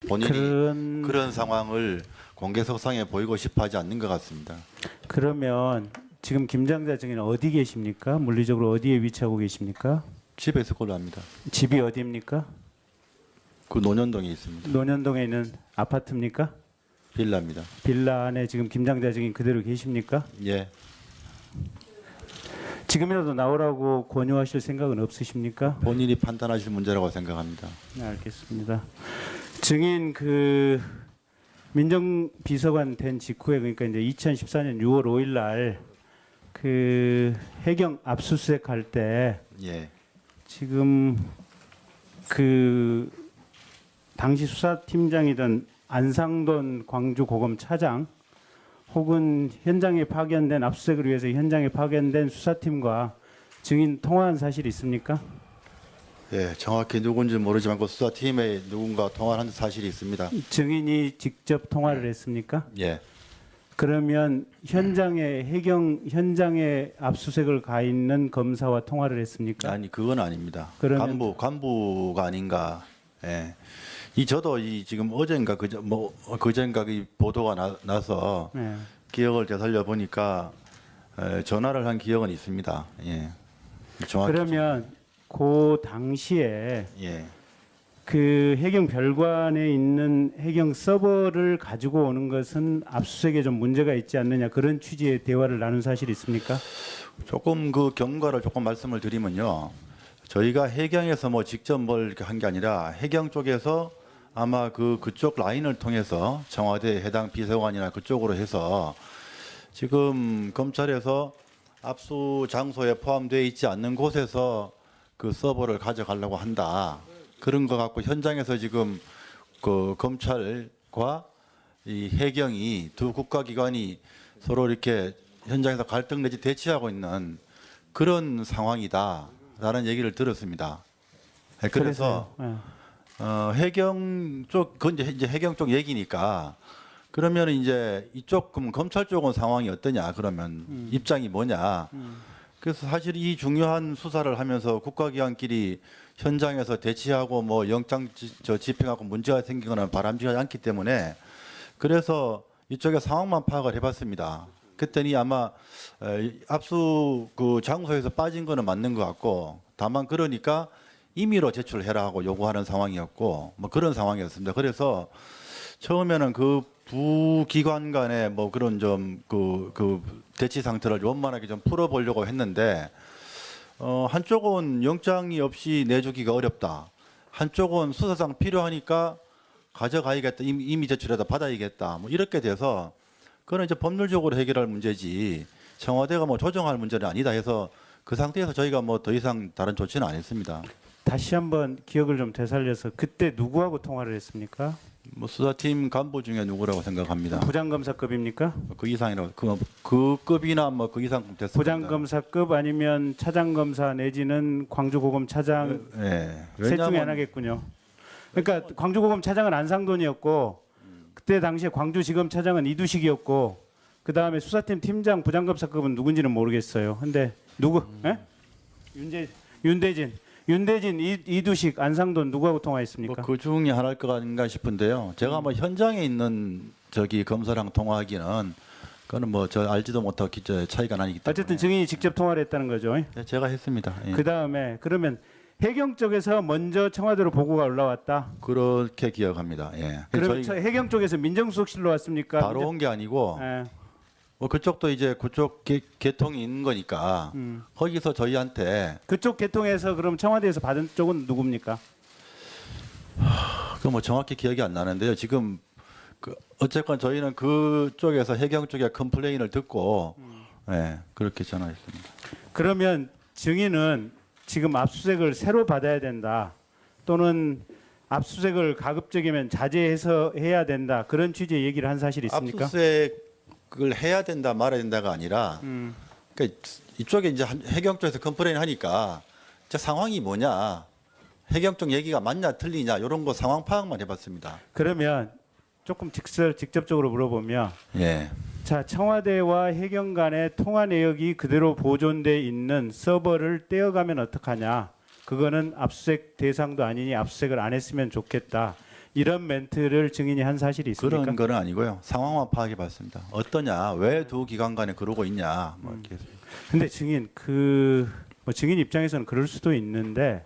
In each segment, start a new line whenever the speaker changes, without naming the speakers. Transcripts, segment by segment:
본인이 그런 상황을 공개석상에 보이고 싶어하지 않는 것 같습니다.
그러면 지금 김장자 증인 어디 계십니까? 물리적으로 어디에 위치하고 계십니까?
집에 있을 걸로 압니다.
집이 어디입니까?
그 논현동에 있습니다.
논현동에 있는 아파트입니까?
빌라입니다.
빌라 안에 지금 김장자 증인 그대로 계십니까?
예.
지금이라도 나오라고 권유하실 생각은 없으십니까?
본인이 판단하실 문제라고 생각합니다.
네, 알겠습니다. 증인 그 민정비서관 된 직후에 그러니까 이제 2014년 6월 5일 날 그 해경 압수수색 할 때
예.
지금 그 당시 수사팀장이던 안상돈 광주고검 차장 혹은 현장에 파견된 압수수색을 위해서 현장에 파견된 수사팀과 증인 통화한 사실이 있습니까?
예, 정확히 누군지 모르지만 그 수사팀에 누군가 통화를 한 사실이 있습니다.
증인이 직접 통화를 했습니까?
예.
그러면 현장에 압수수색을 가 있는 검사와 통화를 했습니까?
아니 그건 아닙니다.
그러면-
간부가 아닌가. 예. 저도 지금 어젠가 그젠가 이 보도가 나서
네.
기억을 되살려 보니까 전화를 한 기억은 있습니다. 예. 정확히.
그러면 그 당시에
예.
그 해경 별관에 있는 해경 서버를 가지고 오는 것은 압수수색에 좀 문제가 있지 않느냐 그런 취지의 대화를 나눈 사실이 있습니까?
조금 그 경과를 조금 말씀을 드리면요. 저희가 해경에서 뭐 직접 뭘 이렇게 한 게 아니라 해경 쪽에서 아마 그쪽 라인을 통해서 청와대 해당 비서관이나 그쪽으로 해서 지금 검찰에서 압수 장소에 포함되어 있지 않는 곳에서 그 서버를 가져가려고 한다. 그런 거 갖고 현장에서 지금 그 검찰과 이 해경이 두 국가기관이 서로 이렇게 현장에서 갈등 내지 대치하고 있는 그런 상황이다라는 얘기를 들었습니다. 네, 그래서
그래서요.
해경 쪽 그건 이제 해경 쪽 얘기니까 그러면 이제 이쪽 그럼 검찰 쪽은 상황이 어떠냐 그러면 입장이 뭐냐. 그래서 사실 이 중요한 수사를 하면서 국가기관끼리 현장에서 대치하고 뭐 영장 집행하고 문제가 생기거나 바람직하지 않기 때문에 그래서 이쪽에 상황만 파악을 해봤습니다. 그랬더니 아마 압수 그 장소에서 빠진 거는 맞는 것 같고 다만 그러니까 임의로 제출해라 하고 요구하는 상황이었고 뭐 그런 상황이었습니다. 그래서 처음에는 그 부기관 간의 뭐 그런 좀 그 대치 상태를 원만하게 좀 풀어보려고 했는데 한쪽은 영장이 없이 내주기가 어렵다. 한쪽은 수사상 필요하니까 가져가야겠다. 이미 제출해다 받아야겠다. 뭐 이렇게 돼서 그건 이제 법률적으로 해결할 문제지 청와대가 뭐 조정할 문제는 아니다 해서 그 상태에서 저희가 뭐 더 이상 다른 조치는 안 했습니다.
다시 한번 기억을 좀 되살려서 그때 누구하고 통화를 했습니까?
뭐 수사팀 간부 중에 누구라고 생각합니다.
부장검사급입니까?
그 이상이라고 그 급이나 뭐 그 이상 됐습니다.
부장검사급 아니면 차장검사 내지는 광주고검 차장
네.
셋 중에
왜냐하면
하나겠군요. 그러니까 광주고검 차장은 안상돈이었고 그때 당시에 광주지검 차장은 이두식이었고 그 다음에 수사팀 팀장 부장검사급은 누군지는 모르겠어요. 근데 누구? 예? 윤대진, 이두식, 안상돈 누구하고 통화했습니까?
뭐그 중에 하나일 것 아닌가 싶은데요. 제가 뭐 현장에 있는 검사랑 통화하기는 그거는 뭐 저 알지도 못하고 차이가 나기 때문에.
어쨌든 증인이 직접 통화를 했다는 거죠.
네, 제가 했습니다. 예.
그 다음에 그러면 해경 쪽에서 먼저 청와대로 보고가 올라왔다.
그렇게 기억합니다. 예.
그러면
저희
해경 쪽에서 민정수석실로 왔습니까?
바로 온 게 아니고
예.
뭐 그쪽도 이제 그쪽 계통이 있는 거니까 거기서 저희한테
그쪽 계통에서 그럼 청와대에서 받은 쪽은 누굽니까?
그 뭐 정확히 기억이 안 나는데요. 지금 어쨌건 저희는 그쪽에서 해경 쪽의 컴플레인을 듣고 예, 그렇게 전화했습니다.
그러면 증인은 지금 압수수색을 새로 받아야 된다. 또는 압수수색을 가급적이면 자제해서 해야 된다. 그런 취지의 얘기를 한 사실이 있습니까?
압수수색을 해야 된다 말아야 된다가 아니라 그러니까 이쪽에 이제 해경 쪽에서 컴플레인 하니까 저 상황이 뭐냐 해경 쪽 얘기가 맞냐 틀리냐 이런 거 상황 파악만 해봤습니다.
그러면 조금 직접적으로 물어보면
예.
자 청와대와 해경 간의 통화 내역이 그대로 보존돼 있는 서버를 떼어가면 어떡하냐. 그거는 압수수색 대상도 아니니 압수수색을 안 했으면 좋겠다. 이런 멘트를 증인이 한 사실이 있습니까?
그런 건 아니고요. 상황만 파악해 봤습니다. 어떠냐, 왜 두 기관 간에 그러고 있냐, 뭐 이렇게.
근데 증인 뭐 증인 입장에서는 그럴 수도 있는데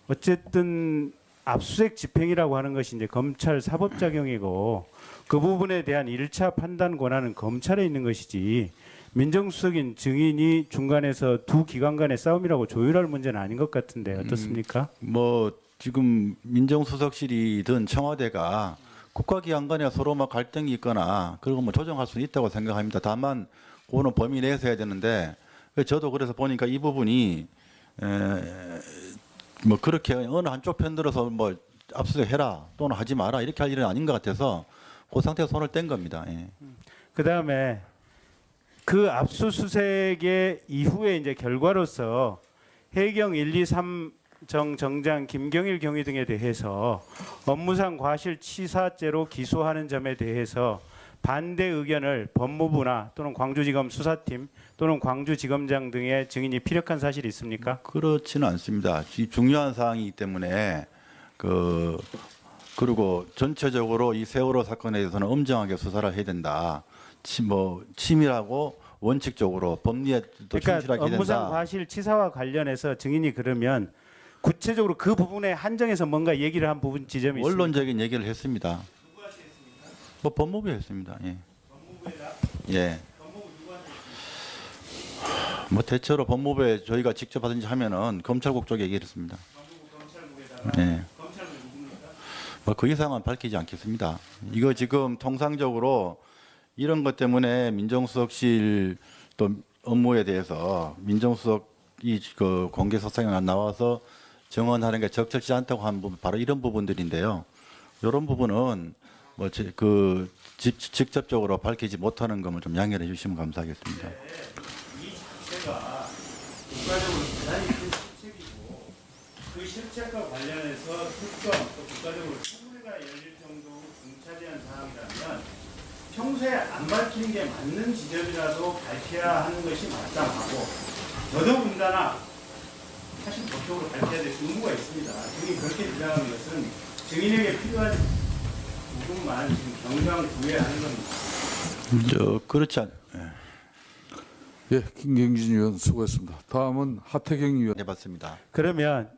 어쨌든 압수수색 집행이라고 하는 것이 이제 검찰 사법작용이고 그 부분에 대한 1차 판단 권한은 검찰에 있는 것이지 민정수석인 증인이 중간에서 두 기관 간의 싸움이라고 조율할 문제는 아닌 것 같은데 어떻습니까?
뭐 지금 민정수석실이든 청와대가 국가기관 간에 서로 막 갈등이 있거나 그리고 뭐 조정할 수는 있다고 생각합니다. 다만 그거는 범위 내에서 해야 되는데 저도 그래서 보니까 이 부분이 뭐 그렇게 어느 한쪽 편 들어서 뭐 압수수색 해라 또는 하지 마라 이렇게 할 일은 아닌 것 같아서 그 상태에서 손을 뗀 겁니다. 예.
그다음에 그 압수수색의 이후에 이제 결과로서 해경 1, 2, 3 정장 김경일 경위 등에 대해서 업무상 과실치사죄로 기소하는 점에 대해서 반대 의견을 법무부나 또는 광주지검 수사팀 또는 광주지검장 등의 증인이 피력한 사실이 있습니까?
그렇지는 않습니다. 이 중요한 사항이기 때문에 그리고 전체적으로 이 세월호 사건에 대해서는 엄정하게 수사를 해야 된다. 뭐 치밀하고 원칙적으로 법리에 더
그러니까
충실하게 해야
업무상
된다.
과실치사와 관련해서 증인이 그러면 구체적으로 그 부분에 한정해서 뭔가 얘기를 한 부분 지점이 있습니까?
원론적인 얘기를 했습니다. 뭐 법무부에 했습니다. 예. 예. 뭐 대체로 법무부에 저희가 직접 하든지 하면은 검찰국 쪽에 얘기를 했습니다. 예. 뭐 그 이상은 밝히지 않겠습니다. 이거 지금 통상적으로 이런 것 때문에 민정수석실 또 업무에 대해서 민정수석이 그 공개석상에 안 나와서 증언하는 게 적절치 않다고 한 부분 바로 이런 부분들인데요. 이런 부분은 뭐 직접적으로 밝히지 못하는 것을 좀 양해를 해주시면 감사하겠습니다.
이 자체가 국가적으로 대단히 큰 실책이고 그 실책과 관련해서 특검 또 국가적으로 청문회가 열릴 정도로 중차대한 사항이라면 평소에 안 밝히는 게 맞는 지점이라도 밝혀야 하는 것이 마땅하고 더더군다나 사실 법적으로 밝혀야 될 의무가 있습니다. 증인이 그렇게 주장하는 것은 증인에게 필요한 부분만 지금 경강부회하는 겁니다.
그렇지 않.
예, 김경진 의원 수고했습니다. 다음은 하태경 의원.
해봤습니다.
그러면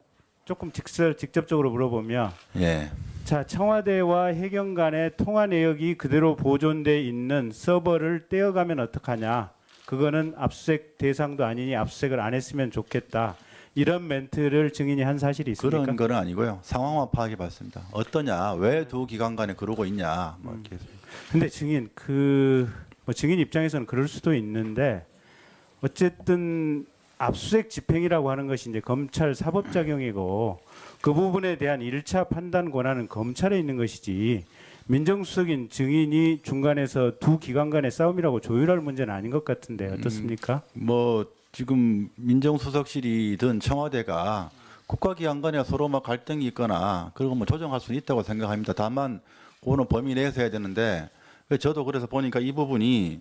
조금 직접적으로 물어보면
예.
자, 청와대와 해경 간의 통화 내역이 그대로 보존돼 있는 서버를 떼어가면 어떡하냐? 그거는 압수수색 대상도 아니니 압수수색을 안 했으면 좋겠다. 이런 멘트를 증인이 한 사실이 있습니까?
그런 건 아니고요. 상황만 파악해 봤습니다. 어떠냐, 왜 두 기관 간에 그러고 있냐, 뭐 이렇게.
근데 증인 뭐 증인 입장에서는 그럴 수도 있는데 어쨌든 압수수색 집행이라고 하는 것이 이제 검찰 사법작용이고 그 부분에 대한 1차 판단 권한은 검찰에 있는 것이지 민정수석인 증인이 중간에서 두 기관 간의 싸움이라고 조율할 문제는 아닌 것 같은데 어떻습니까?
뭐 지금 민정수석실이든 청와대가 국가기관 간에 서로 막 갈등이 있거나 그리고 뭐 조정할 수는 있다고 생각합니다. 다만 그거는 범위 내에서 해야 되는데 저도 그래서 보니까 이 부분이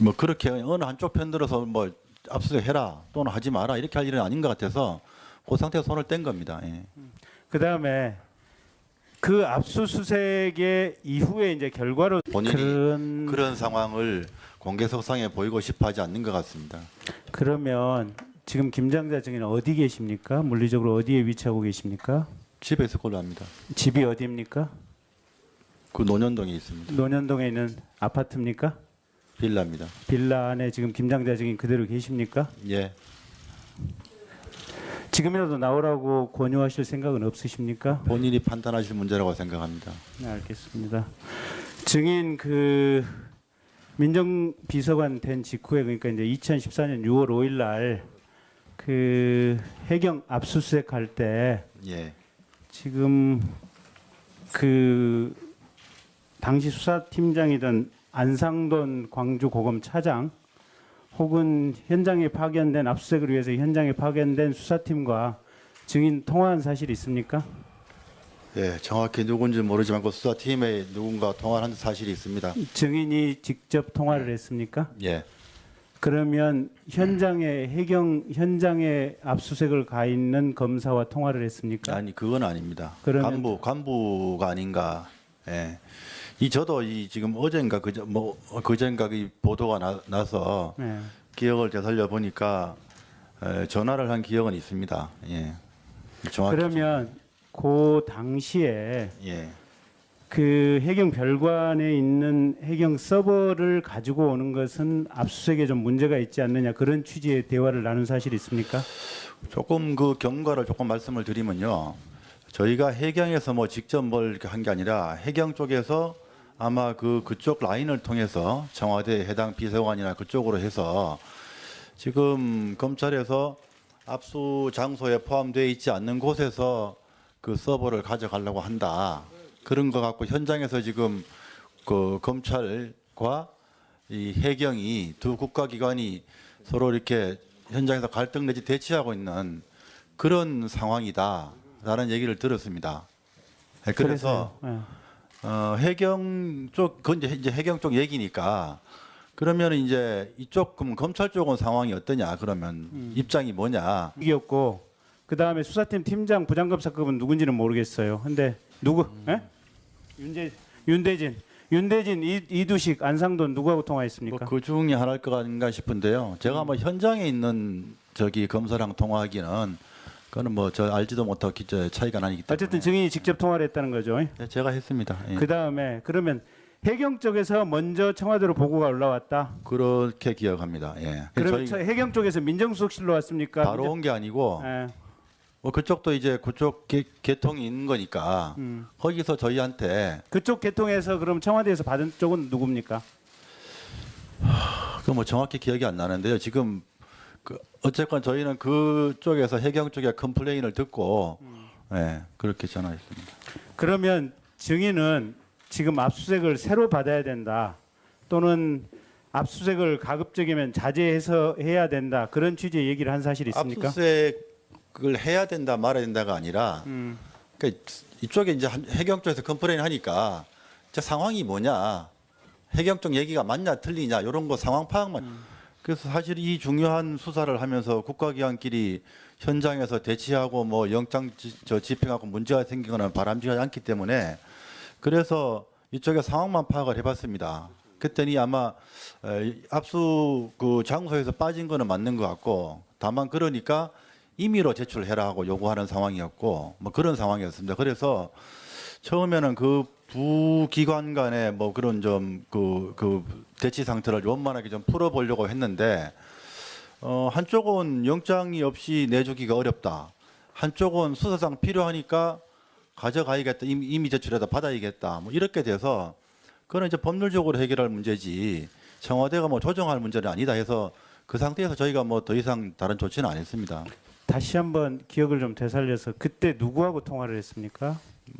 뭐 그렇게 어느 한쪽 편 들어서 뭐 압수수색 해라 또는 하지 마라 이렇게 할 일은 아닌 것 같아서 그 상태에서 손을 뗀 겁니다. 예.
그다음에 그 압수수색의 이후에 이제 결과로
본인이 그런 상황을 공개석상에 보이고 싶어 하지 않는 것 같습니다.
그러면 지금 김장자 증인은 어디 계십니까? 물리적으로 어디에 위치하고 계십니까?
집에 있을 걸로 압니다.
집이 어디입니까?
그 논현동에 있습니다.
논현동에 있는 아파트입니까?
빌라입니다.
빌라 안에 지금 김장자 증인 그대로 계십니까?
예.
지금이라도 나오라고 권유하실 생각은 없으십니까?
본인이 판단하실 문제라고 생각합니다.
네, 알겠습니다. 증인 민정비서관 된 직후에 그러니까 이제 2014년 6월 5일 날 해경 압수수색 할 때
예.
지금 당시 수사팀장이던 안상돈 광주고검 차장 혹은 현장에 파견된 압수수색을 위해서 현장에 파견된 수사팀과 증인 통화한 사실이 있습니까?
예, 정확히 누군지 모르지만 그 수사팀에 누군가 통화를 한 사실이 있습니다.
증인이 직접 통화를 했습니까?
예.
그러면 현장에 압수수색을 가 있는 검사와 통화를 했습니까?
아니 그건 아닙니다.
그러면-
간부가 아닌가. 예. 저도 지금 어젠가 그젠가 이 보도가 나서
네.
기억을 되살려 보니까 전화를 한 기억은 있습니다. 예. 정확히.
그러면 그 당시에
예.
그 해경 별관에 있는 해경 서버를 가지고 오는 것은 압수수색에 좀 문제가 있지 않느냐 그런 취지의 대화를 나눈 사실이 있습니까?
조금 그 경과를 조금 말씀을 드리면요. 저희가 해경에서 직접 뭘 한 게 아니라 해경 쪽에서 아마 그쪽 라인을 통해서 청와대 해당 비서관이나 그쪽으로 해서 지금 검찰에서 압수 장소에 포함되어 있지 않는 곳에서 그 서버를 가져가려고 한다. 그런 거 갖고 현장에서 지금 그 검찰과 이 해경이 두 국가기관이 서로 이렇게 현장에서 갈등 내지 대치하고 있는 그런 상황이다라는 얘기를 들었습니다. 네, 그래서
그래서요.
해경 쪽 그건 이제 해경 쪽 얘기니까 그러면 이제 이쪽 그럼 검찰 쪽은 상황이 어떠냐 그러면 입장이 뭐냐
이었고 그 다음에 수사팀 팀장 부장검사급은 누군지는 모르겠어요. 근데 누구? 예? 윤대진, 이두식, 안상돈 누구하고 통화했습니까?
그 중에 하나일 것 아닌가 싶은데요. 제가 현장에 있는 검사랑 통화하기는 그거는 저 알지도 못하고 차이가 나기 때문에
어쨌든 증인이 직접 통화를 했다는 거죠.
네, 제가 했습니다. 예.
그 다음에 그러면 해경 쪽에서 먼저 청와대로 보고가 올라왔다.
그렇게 기억합니다. 예.
그러면
저희
해경 쪽에서 민정수석실로 왔습니까?
바로 온 게 아니고
예.
그쪽도 이제 그쪽 계통이 있는 거니까 거기서 저희한테
그쪽 계통에서 그럼 청와대에서 받은 쪽은 누굽니까?
그 정확히 기억이 안 나는데요. 지금 어쨌건 저희는 그쪽에서 해경 쪽에 컴플레인을 듣고 예, 그렇게 전화했습니다.
그러면 증인은 지금 압수수색을 새로 받아야 된다. 또는 압수수색을 가급적이면 자제해서 해야 된다. 그런 취지의 얘기를 한 사실이 있습니까?
압수수색을 해야 된다 말아야 된다가 아니라 그러니까 이쪽에 이제 해경 쪽에서 컴플레인 하니까 저 상황이 뭐냐 해경 쪽 얘기가 맞냐 틀리냐 이런 거 상황 파악만 그래서 사실 이 중요한 수사를 하면서 국가기관끼리 현장에서 대치하고 영장 집행하고 문제가 생기거나 바람직하지 않기 때문에 그래서 이쪽에 상황만 파악을 해봤습니다. 그랬더니 아마 압수 그 장소에서 빠진 거는 맞는 것 같고 다만 그러니까 임의로 제출해라 하고 요구하는 상황이었고 그런 상황이었습니다. 그래서 처음에는 그 부기관 간의 그런 그 대치 상태를 원만하게 좀 풀어보려고 했는데 한쪽은 영장이 없이 내주기가 어렵다. 한쪽은 수사상 필요하니까 가져가야겠다. 이미 제출해다 받아야겠다. 이렇게 돼서 그건 이제 법률적으로 해결할 문제지 청와대가 조정할 문제는 아니다 해서 그 상태에서 저희가 더 이상 다른 조치는 안 했습니다.
다시 한번 기억을 좀 되살려서 그때 누구하고 통화를 했습니까?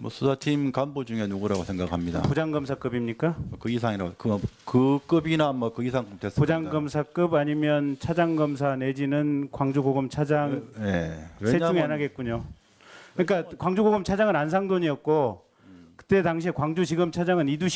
수사팀 간부 중에 누구라고 생각합니다.
부장검사급입니까?
그 이상이라고 그 급이나 그 이상 됐습니다.
부장검사급 아니면 차장검사 내지는 광주고검 차장
네.
셋 중에
왜냐하면
하나겠군요. 그러니까 광주고검 차장은 안상돈이었고 그때 당시에 광주지검 차장은 이두식